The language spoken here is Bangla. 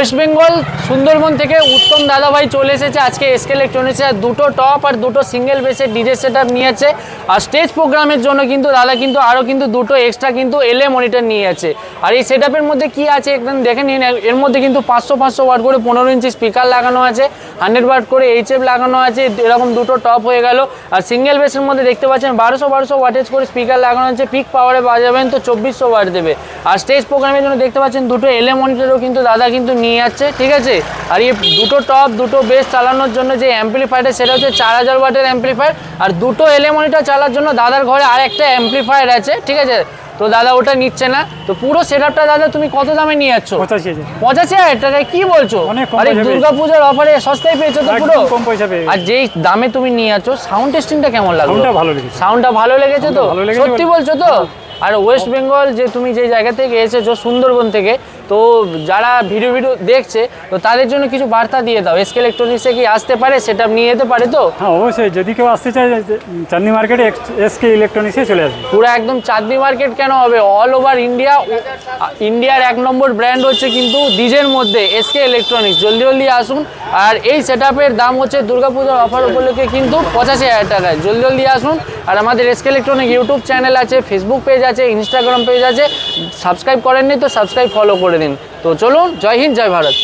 ওয়েস্ট বেঙ্গল সুন্দরবন থেকে উত্তম দাদাভাই চলে এসেছে আজকে এসকে ইলেকট্রনিক্সে। দুটো টপ আর দুটো সিঙ্গেল বেসের ডিজে সেটআপ নিয়েছে। আর স্টেজ প্রোগ্রামের জন্য কিন্তু দাদা কিন্তু আরও কিন্তু দুটো এক্সট্রা কিন্তু এলএ মনিটর নিয়ে আছে। আর এই সেটআপের মধ্যে কি আছে একদম দেখে নিন। এর মধ্যে কিন্তু 500 ওয়াট করে 15 ইঞ্চি স্পিকার লাগানো আছে, 100 ওয়াট করে এইচএফ লাগানো আছে। এরকম দুটো টপ হয়ে গেল। আর সিঙ্গেল বেসের মধ্যে দেখতে পাচ্ছেন 1200 ওয়াটেজ করে স্পিকার লাগানো আছে। পিক পাওয়ারে বাজাবেন তো 2400 ওয়াট দেবে। আর স্টেজ প্রোগ্রামের জন্য দেখতে পাচ্ছেন দুটো এলএ মনিটরও কিন্তু দাদা কিন্তু নিয়ে যাচ্ছে, ঠিক আছে। আর এই দুটো টপ দুটো বেস চালানোর জন্য যে অ্যাম্পলিফায়ারটা সেটা হচ্ছে 4000 ওয়াটের অ্যাম্পলিফায়ার। আর দুটো এলএ মনিটর চালার জন্য দাদার ঘরে আর একটা অ্যাম্পলিফায়ার আছে, ঠিক আছে। তো দাদা ওটা নিচ্ছে না। তো পুরো সেটআপটা দাদা তুমি কত দামে নিয়ে যাচ্ছ? 85,000 টাকায়? কি বলছো? আরে দুর্গাপূজার অফারে সস্তায় পেয়েছো তো পুরো কম পয়সা পেয়ে। আর যেই দামে তুমি নিয়ে যাচ্ছ সাউন্ড টেস্টিংটা কেমন লাগলো? সাউন্ডটা ভালো লেগেছে তো? সত্যি বলছো তো? আর ওয়েস্ট বেঙ্গল যে তুমি যে জায়গা থেকে এসেছো সুন্দরবন থেকে, তো যারা ভিডিও দেখছে তো তাদের জন্য কিছু বার্তা দিয়ে দাও। এসকে ইলেকট্রনিক্সে কি আসতে পারে, সেটা নিয়ে যেতে পারে তো? হ্যাঁ অবশ্যই, যদি কেউ আসতে চায় চাঁদনি মার্কেটে এসকে ইলেকট্রনিক্সে চলে আসবে। পুরো একদম চাঁদনি মার্কেট কেন হবে, অল ওভার ইন্ডিয়ার 1 নম্বর ব্র্যান্ড হচ্ছে কিন্তু ডিজের মধ্যে এসকে ইলেকট্রনিক্স। জলদি আসুন। আর এই সেটআপের দাম হচ্ছে দুর্গাপূজার অফার উপলক্ষে কিন্তু 85,000 টাকায়। জলদি আসুন। আর আমাদের এসকে ইলেকট্রনিক ইউটিউব চ্যানেল আছে, ফেসবুক পেজ আছে, ইনস্টাগ্রাম পেজ আছে। সাবস্ক্রাইব করেননি তো সাবস্ক্রাইব ফলো করে দিন। তো চলুন, জয় হিন্দ, জয় ভারত।